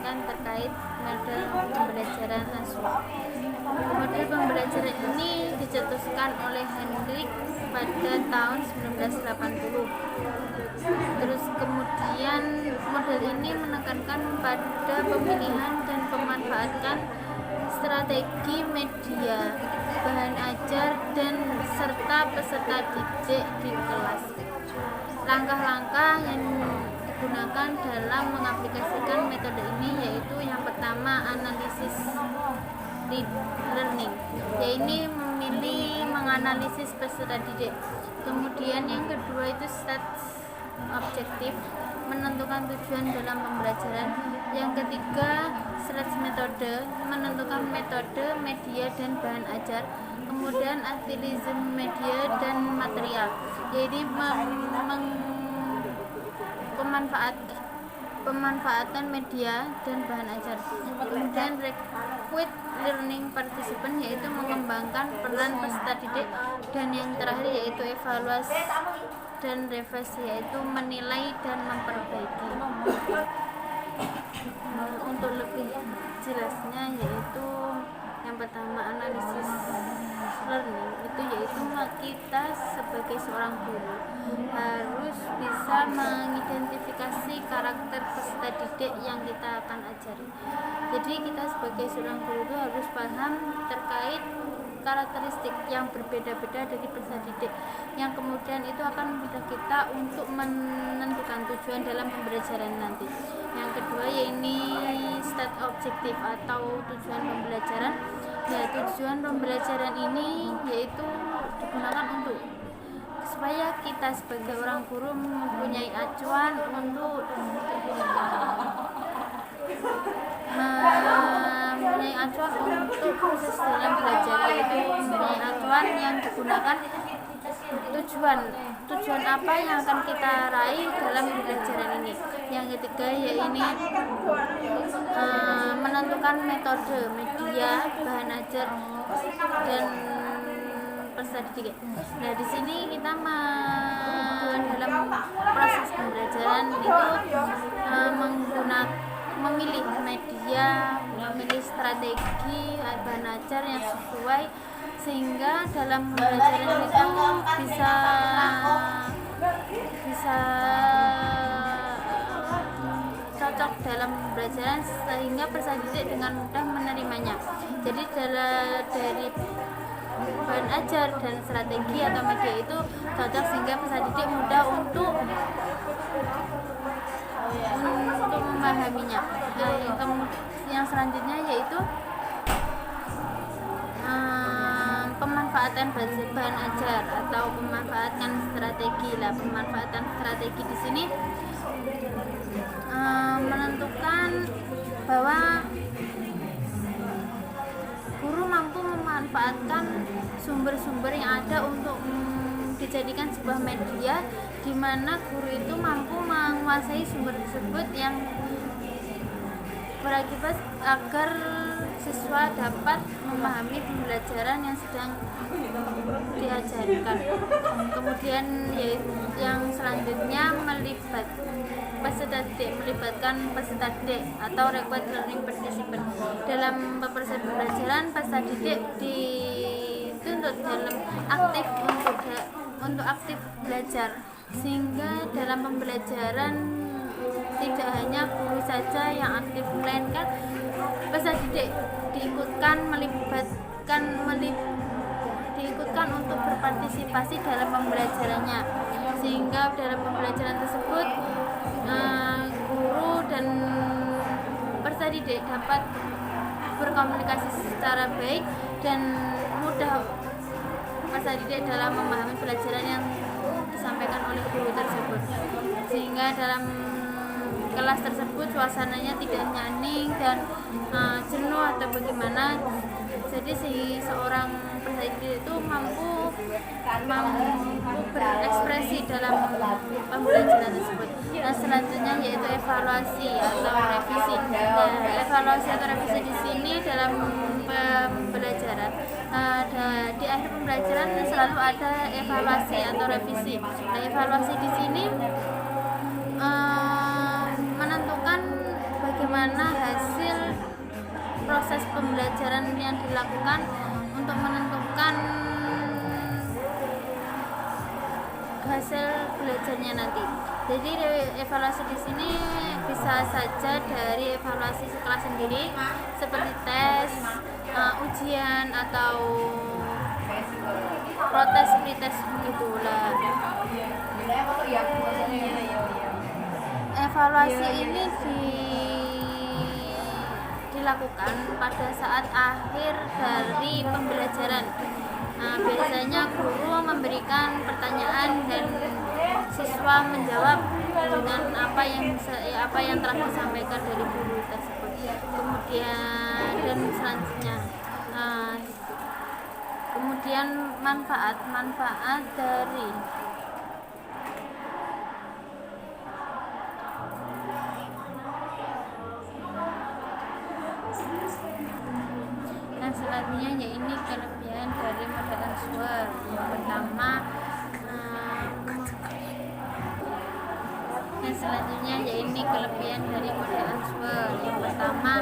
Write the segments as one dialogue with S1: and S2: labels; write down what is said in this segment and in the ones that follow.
S1: menekankan terkait model pembelajaran asuh. Model pembelajaran ini dicetuskan oleh Hendrik pada tahun 1980. Terus kemudian model ini menekankan pada pemilihan dan pemanfaatan strategi media, bahan ajar, dan serta peserta didik di kelas. Langkah-langkah yang digunakan dalam mengaplikasikan metode ini yaitu yang pertama analisis learning, yaitu memilih menganalisis peserta didik. Kemudian yang kedua itu stats objektif, menentukan tujuan dalam pembelajaran. Yang ketiga stats metode, menentukan metode, media, dan bahan ajar. Kemudian aktivisme media dan material, yaitu pemanfaatan media dan bahan ajar. Kemudian require learning participant, yaitu mengembangkan peran peserta didik. Dan yang terakhir yaitu evaluasi dan revisi, yaitu menilai dan memperbaiki. Untuk lebih jelasnya yaitu yang pertama analisis learning itu yaitu kita sebagai seorang guru harus bisa mengidentifikasi karakter peserta didik yang kita akan ajari. Jadi kita sebagai seorang guru itu harus paham terkait karakteristik yang berbeda-beda dari peserta didik, yang kemudian itu akan memudahkan kita untuk menentukan tujuan dalam pembelajaran nanti. Yang kedua yaitu stat objektif atau tujuan pembelajaran. Ya, tujuan pembelajaran ini yaitu digunakan untuk supaya kita sebagai orang guru mempunyai acuan untuk proses dalam belajar, yaitu mempunyai acuan yang digunakan tujuan apa yang akan kita raih dalam pembelajaran ini. Yang ketiga yaitu menentukan metode, media, bahan ajar, dan peserta didik. Nah, di sini kita dalam proses pembelajaran itu memilih media, memilih strategi bahan ajar yang sesuai, sehingga dalam pembelajaran itu bisa cocok dalam pembelajaran sehingga peserta didik dengan mudah menerimanya. Jadi dari bahan ajar dan strategi atau media itu cocok sehingga peserta didik mudah untuk memahaminya. Yang selanjutnya yaitu pemanfaatan bahan ajar atau pemanfaatan strategi. Pemanfaatan strategi di sini menentukan bahwa guru mampu memanfaatkan sumber-sumber yang ada untuk dijadikan sebuah media, di mana guru itu mampu menguasai sumber tersebut yang berakibat agar siswa dapat memahami pembelajaran yang sedang diajarkan. Kemudian yang selanjutnya melibatkan peserta didik atau required learning participant. Dalam proses pembelajaran, peserta didik dituntut dalam untuk aktif belajar, sehingga dalam pembelajaran tidak hanya guru saja yang aktif, melainkan peserta didik diikutkan untuk berpartisipasi dalam pembelajarannya, sehingga dalam pembelajaran tersebut guru dan peserta didik dapat berkomunikasi secara baik dan mudah peserta didik dalam memahami pelajaran yang disampaikan oleh guru tersebut, sehingga dalam kelas tersebut suasananya tidak hening dan jenuh atau bagaimana. Jadi seorang peserta didik itu mampu berekspresi dalam pembelajaran tersebut. Nah, selanjutnya yaitu evaluasi atau revisi. Nah, evaluasi atau revisi di sini dalam pembelajaran, di akhir pembelajaran selalu ada evaluasi atau revisi. Nah, evaluasi di sini menentukan bagaimana hasil proses pembelajaran yang dilakukan untuk menentukan hasil belajarnya nanti. Jadi evaluasi di sini bisa saja dari evaluasi sekolah sendiri seperti tes, ujian atau protes pretest begitulah. Evaluasi ini dilakukan pada saat akhir dari pembelajaran. Biasanya guru memberikan pertanyaan dan siswa menjawab dengan apa yang telah disampaikan dari guru tersebut. Kemudian dan selanjutnya, kemudian manfaat dari yang selanjutnya yaitu kelebihan dari model answer. Yang pertama, yang selanjutnya yaitu kelebihan dari model answer. Yang pertama,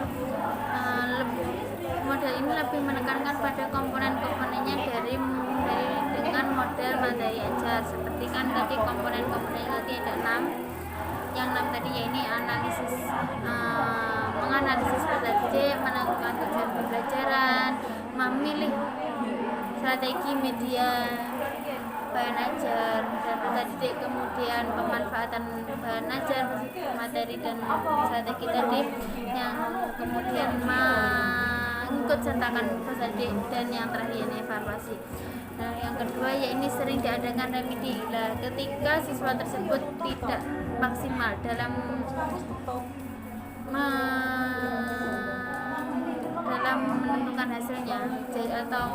S1: model ini lebih menekankan pada komponen-komponennya dari dengan model materi ajar. Seperti kan tadi komponen-komponennya tadi ada 6. Yang 6 tadi yaitu analisis, menganalisis strategi, menentukan tujuan pembelajaran, memilih strategi media bahan ajar dan tadi, kemudian pemanfaatan bahan ajar, materi dan strategi tadi, yang kemudian mengikut sertakan strategi, dan yang terakhir ini evaluasi. Nah, yang kedua yaitu sering diadakan remedi. Nah, ketika siswa tersebut tidak maksimal dalam menentukan hasilnya, atau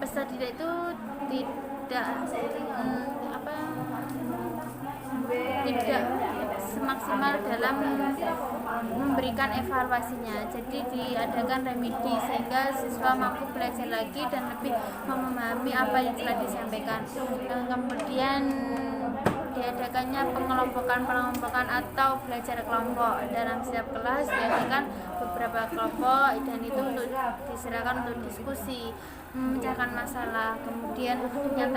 S1: peserta didik itu tidak semaksimal dalam memberikan evaluasinya, jadi diadakan remedi sehingga siswa mampu belajar lagi dan lebih memahami apa yang telah disampaikan. Kemudian diadakannya pengelompokan atau belajar kelompok. Dalam setiap kelas diadakan beberapa kelompok dan itu untuk diserahkan untuk diskusi, memecahkan masalah. Kemudian yang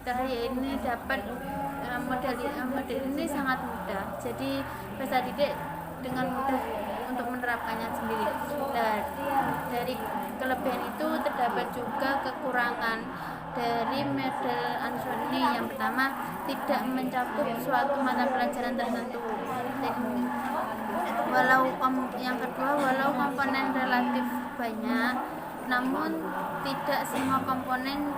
S1: terakhir ini dapat model ini sangat mudah, jadi peserta didik dengan mudah untuk menerapkannya sendiri. Dan dari kelebihan itu terdapat juga kekurangan dari model answer ini. Yang pertama, tidak mencakup suatu mata pelajaran tertentu. Yang kedua, walau komponen relatif banyak, namun tidak semua komponen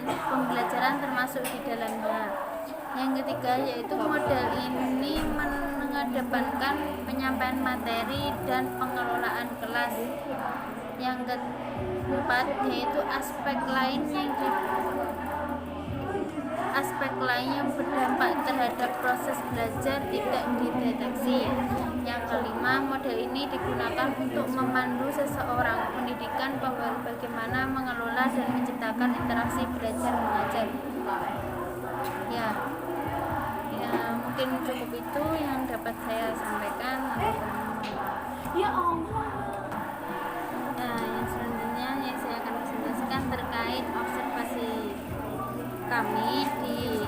S1: pembelajaran termasuk di dalamnya. Yang ketiga yaitu model ini mengedepankan penyampaian materi dan pengelolaan kelas. Yang keempat yaitu aspek lain yang berdampak terhadap proses belajar tidak dideteksi. Yang kelima, model ini digunakan untuk memandu seseorang pendidikan bagaimana mengelola dan menciptakan interaksi belajar mengajar. Ya, mungkin cukup itu yang dapat saya sampaikan. Ya Allah. Nah, yang selanjutnya yang saya akan presentasikan terkait observasi kami di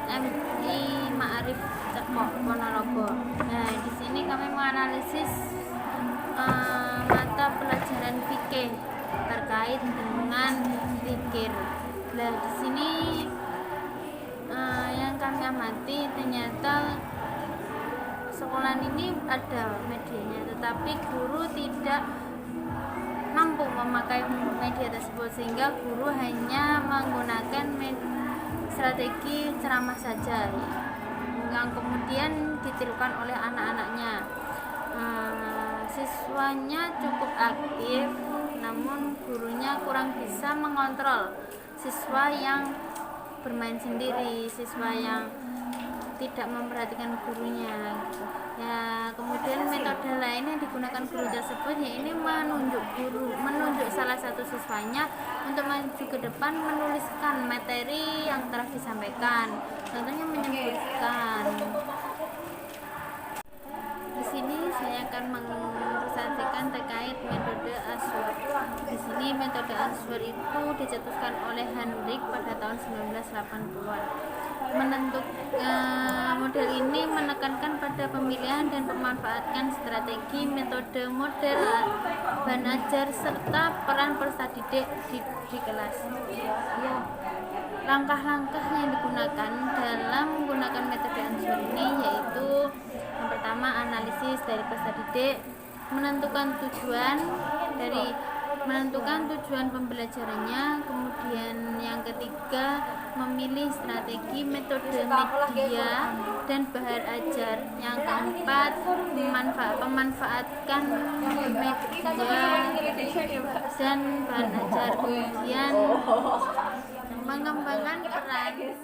S1: MI Ma'arif Depok Ponorogo. Nah, di sini kami menganalisis mata pelajaran fikih terkait dengan zikir. Nah, di sini yang kami amati ternyata sekolah ini ada medianya, tetapi guru tidak mampu memakai media tersebut, sehingga guru hanya menggunakan strategi ceramah saja yang kemudian ditirukan oleh anak-anaknya. Siswanya cukup aktif, namun gurunya kurang bisa mengontrol siswa yang bermain sendiri, siswa yang tidak memperhatikan gurunya. Ya, kemudian metode lain yang digunakan guru tersebut yaitu menunjuk salah satu siswanya untuk maju ke depan menuliskan materi yang telah disampaikan. Contohnya menyebutkan. Di sini saya akan
S2: menginformasikan terkait metode Ashur. Di sini metode Ashur itu dicetuskan oleh Hendrik pada tahun 1980-an. Model ini menekankan pada pemilihan dan pemanfaatan strategi metode model bahan ajar serta peran peserta didik di kelas. Langkah-langkah yang digunakan dalam menggunakan metode Ashur ini yaitu yang pertama analisis dari peserta didik, menentukan tujuan pembelajarannya, kemudian yang ketiga memilih strategi metode media dan bahan ajar, yang keempat memanfaatkan media dan bahan ajar, kemudian mengembangkan peran